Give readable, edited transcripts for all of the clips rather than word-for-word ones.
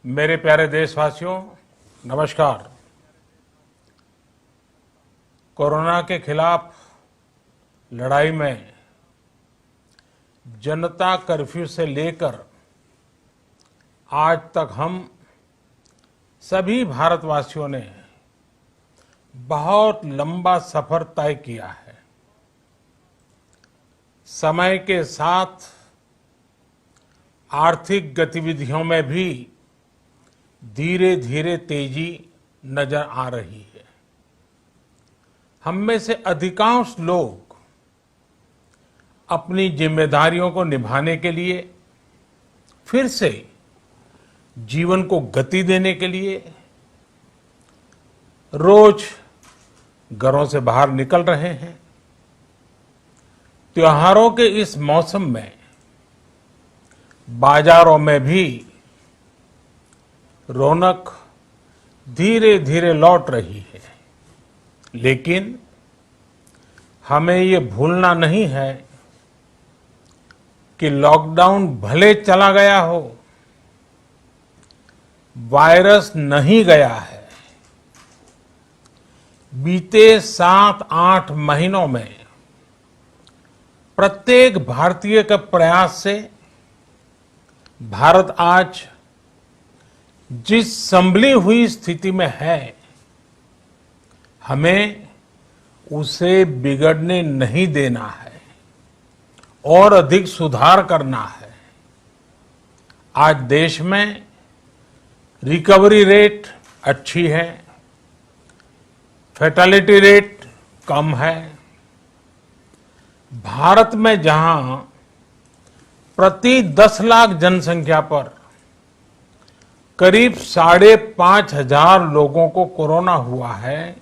मेरे प्यारे देशवासियों, नमस्कार। कोरोना के खिलाफ लड़ाई में जनता कर्फ्यू से लेकर आज तक हम सभी भारतवासियों ने बहुत लंबा सफर तय किया है। समय के साथ आर्थिक गतिविधियों में भी धीरे धीरे तेजी नजर आ रही है। हम में से अधिकांश लोग अपनी जिम्मेदारियों को निभाने के लिए, फिर से जीवन को गति देने के लिए रोज घरों से बाहर निकल रहे हैं। त्योहारों के इस मौसम में बाजारों में भी रौनक धीरे धीरे लौट रही है, लेकिन हमें ये भूलना नहीं है कि लॉकडाउन भले चला गया हो, वायरस नहीं गया है। बीते 7-8 महीनों में प्रत्येक भारतीय के प्रयास से भारत आज जिस संभली हुई स्थिति में है, हमें उसे बिगड़ने नहीं देना है और अधिक सुधार करना है। आज देश में रिकवरी रेट अच्छी है, फैटेलिटी रेट कम है। भारत में जहां प्रति 10 लाख जनसंख्या पर करीब 5,500 लोगों को कोरोना हुआ है,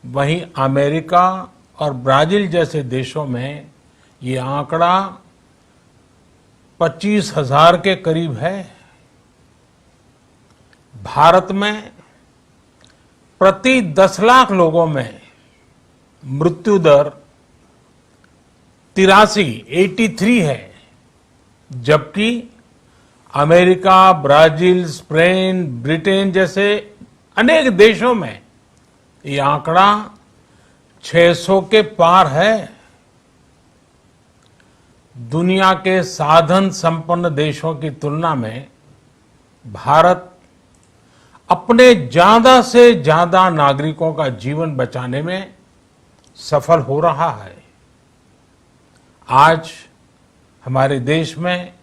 वहीं अमेरिका और ब्राजील जैसे देशों में ये आंकड़ा 25,000 के करीब है। भारत में प्रति 10 लाख लोगों में मृत्यु दर 83 है, जबकि अमेरिका, ब्राजील, स्पेन, ब्रिटेन जैसे अनेक देशों में ये आंकड़ा 600 के पार है। दुनिया के साधन संपन्न देशों की तुलना में भारत अपने ज्यादा से ज्यादा नागरिकों का जीवन बचाने में सफल हो रहा है। आज हमारे देश में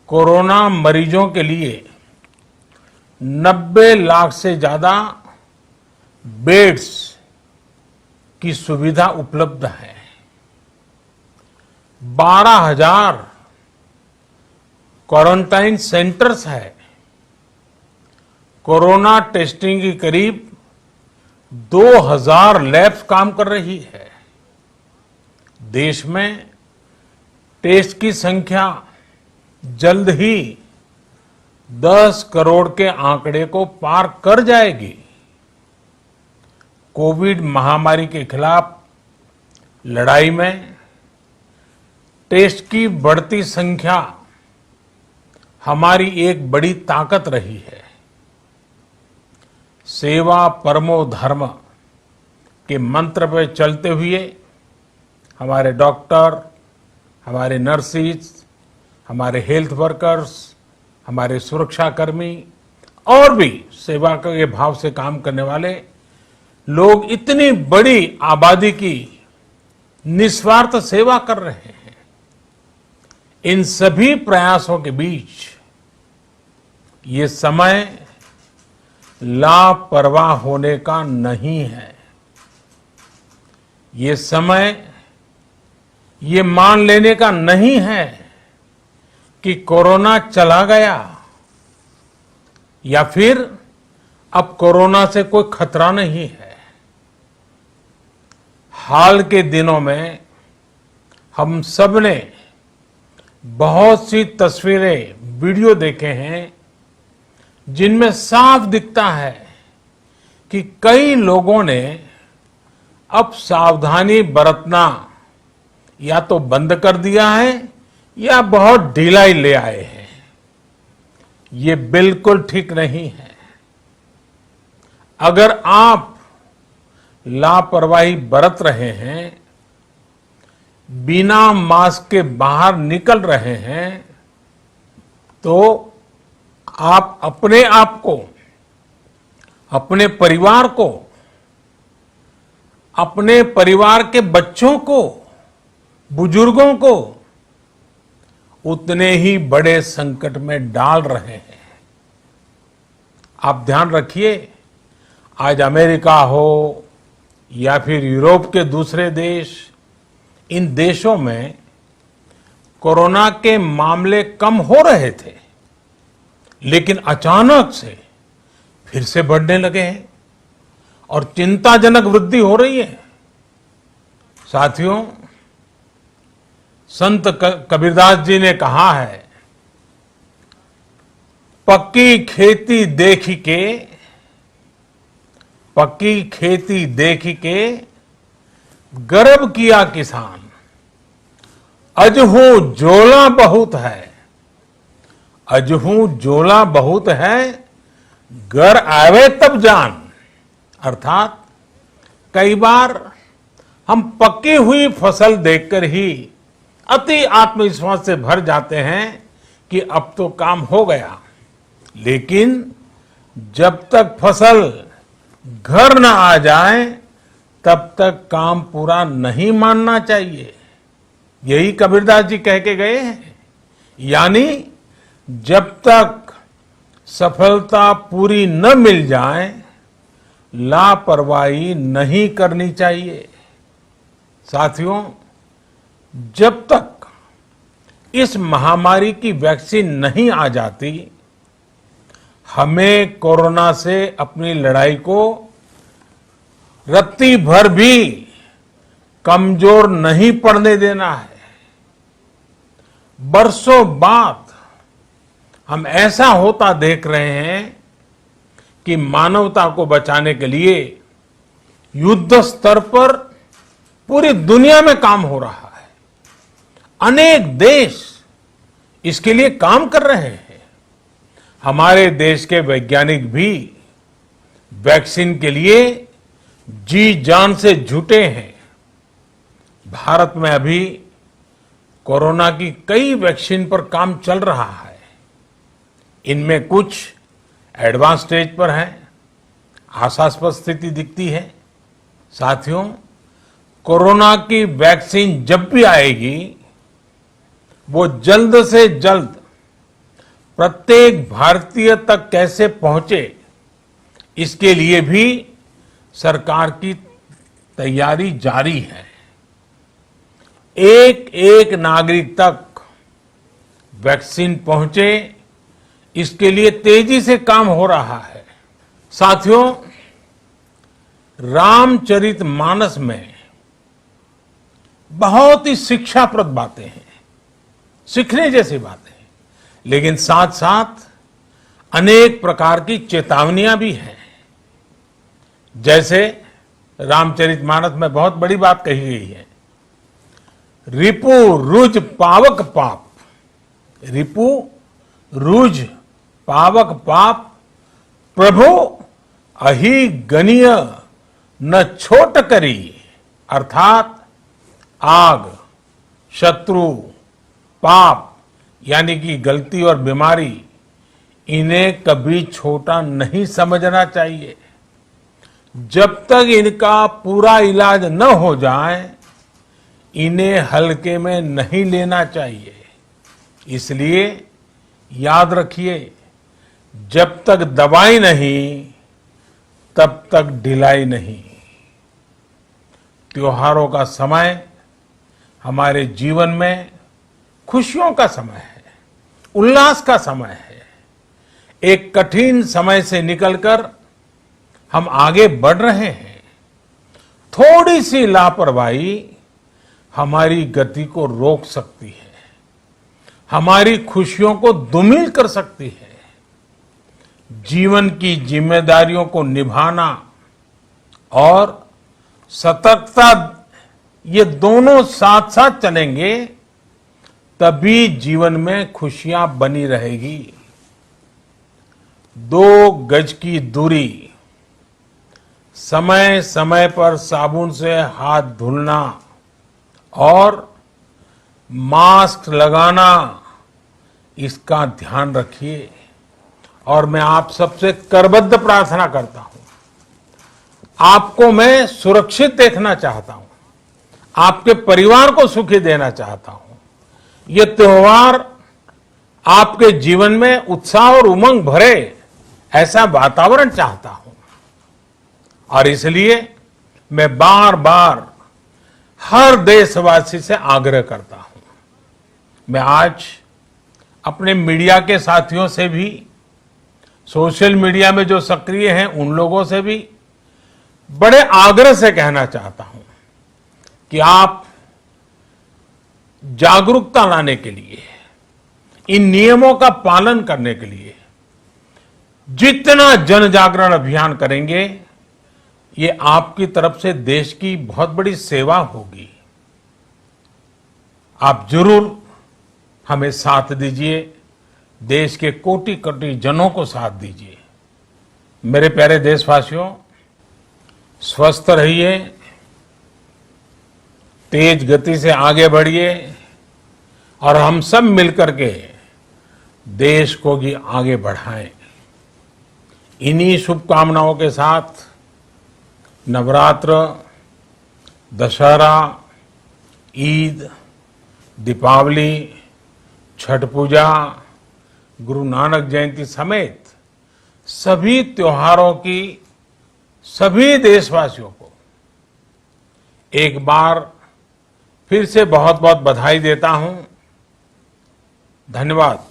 कोरोना मरीजों के लिए 90 लाख से ज्यादा बेड्स की सुविधा उपलब्ध है। 12,000 क्वारंटाइन सेंटर्स है। कोरोना टेस्टिंग की करीब 2,000 लैब्स काम कर रही है। देश में टेस्ट की संख्या जल्द ही 10 करोड़ के आंकड़े को पार कर जाएगी। कोविड महामारी के खिलाफ लड़ाई में टेस्ट की बढ़ती संख्या हमारी एक बड़ी ताकत रही है। सेवा परमो धर्म के मंत्र पर चलते हुए हमारे डॉक्टर, हमारे नर्सिस, हमारे हेल्थ वर्कर्स, हमारे सुरक्षाकर्मी और भी सेवा के भाव से काम करने वाले लोग इतनी बड़ी आबादी की निस्वार्थ सेवा कर रहे हैं। इन सभी प्रयासों के बीच ये समय लापरवाह होने का नहीं है। ये समय ये मान लेने का नहीं है कि कोरोना चला गया या फिर अब कोरोना से कोई खतरा नहीं है। हाल के दिनों में हम सब ने बहुत सी तस्वीरें, वीडियो देखे हैं जिनमें साफ दिखता है कि कई लोगों ने अब सावधानी बरतना या तो बंद कर दिया है या बहुत ढिलाई ले आए हैं। ये बिल्कुल ठीक नहीं है। अगर आप लापरवाही बरत रहे हैं, बिना मास्क के बाहर निकल रहे हैं, तो आप अपने आप को, अपने परिवार को, अपने परिवार के बच्चों को, बुजुर्गों को उतने ही बड़े संकट में डाल रहे हैं। आप ध्यान रखिए, आज अमेरिका हो या फिर यूरोप के दूसरे देश, इन देशों में कोरोना के मामले कम हो रहे थे, लेकिन अचानक से फिर से बढ़ने लगे हैं और चिंताजनक वृद्धि हो रही है। साथियों, संत कबीरदास जी ने कहा है, पक्की खेती देख के गर्व किया किसान, अजहू जोला बहुत है, घर आवे तब जान। अर्थात कई बार हम पक्की हुई फसल देखकर ही अति आत्मविश्वास से भर जाते हैं कि अब तो काम हो गया, लेकिन जब तक फसल घर न आ जाए तब तक काम पूरा नहीं मानना चाहिए। यही कबीरदास जी कह के गए हैं। यानी जब तक सफलता पूरी न मिल जाए, लापरवाही नहीं करनी चाहिए। साथियों, जब तक इस महामारी की वैक्सीन नहीं आ जाती, हमें कोरोना से अपनी लड़ाई को रत्ती भर भी कमजोर नहीं पड़ने देना है। बरसों बाद हम ऐसा होता देख रहे हैं कि मानवता को बचाने के लिए युद्ध स्तर पर पूरी दुनिया में काम हो रहा है। अनेक देश इसके लिए काम कर रहे हैं। हमारे देश के वैज्ञानिक भी वैक्सीन के लिए जी जान से जुटे हैं। भारत में अभी कोरोना की कई वैक्सीन पर काम चल रहा है। इनमें कुछ एडवांस स्टेज पर है, आशास्पद स्थिति दिखती है। साथियों, कोरोना की वैक्सीन जब भी आएगी, वो जल्द से जल्द प्रत्येक भारतीय तक कैसे पहुंचे, इसके लिए भी सरकार की तैयारी जारी है। एक एक नागरिक तक वैक्सीन पहुंचे, इसके लिए तेजी से काम हो रहा है। साथियों, रामचरितमानस में बहुत ही शिक्षाप्रद बातें हैं, सीखने जैसी बातें हैं, लेकिन साथ साथ अनेक प्रकार की चेतावनियां भी हैं। जैसे रामचरितमानस में बहुत बड़ी बात कही गई है, रिपु रुज पावक पाप। रिपु रुज पावक पाप, प्रभु अहि गनीय न छोट करी। अर्थात आग, शत्रु, पाप यानी कि गलती और बीमारी, इन्हें कभी छोटा नहीं समझना चाहिए। जब तक इनका पूरा इलाज न हो जाए, इन्हें हल्के में नहीं लेना चाहिए। इसलिए याद रखिए, जब तक दवाई नहीं, तब तक ढिलाई नहीं। त्योहारों का समय हमारे जीवन में खुशियों का समय है, उल्लास का समय है। एक कठिन समय से निकलकर हम आगे बढ़ रहे हैं। थोड़ी सी लापरवाही हमारी गति को रोक सकती है, हमारी खुशियों को धूमिल कर सकती है। जीवन की जिम्मेदारियों को निभाना और सतर्कता, ये दोनों साथ साथ चलेंगे, तभी जीवन में खुशियां बनी रहेगी। 2 गज की दूरी, समय समय पर साबुन से हाथ धुलना और मास्क लगाना, इसका ध्यान रखिए। और मैं आप सबसे करबद्ध प्रार्थना करता हूं, आपको मैं सुरक्षित देखना चाहता हूं, आपके परिवार को सुखी देना चाहता हूं। ये त्योहार आपके जीवन में उत्साह और उमंग भरे, ऐसा वातावरण चाहता हूं। और इसलिए मैं बार बार हर देशवासी से आग्रह करता हूं। मैं आज अपने मीडिया के साथियों से भी, सोशल मीडिया में जो सक्रिय हैं उन लोगों से भी बड़े आग्रह से कहना चाहता हूं कि आप जागरूकता लाने के लिए, इन नियमों का पालन करने के लिए जितना जन जागरण अभियान करेंगे, ये आपकी तरफ से देश की बहुत बड़ी सेवा होगी। आप जरूर हमें साथ दीजिए, देश के कोटि कोटि जनों को साथ दीजिए। मेरे प्यारे देशवासियों, स्वस्थ रहिए, तेज गति से आगे बढ़िए और हम सब मिलकर के देश को भी आगे बढ़ाएं। इन्हीं शुभकामनाओं के साथ नवरात्र, दशहरा, ईद, दीपावली, छठ पूजा, गुरु नानक जयंती समेत सभी त्योहारों की सभी देशवासियों को एक बार फिर से बहुत बहुत बधाई देता हूं। धन्यवाद।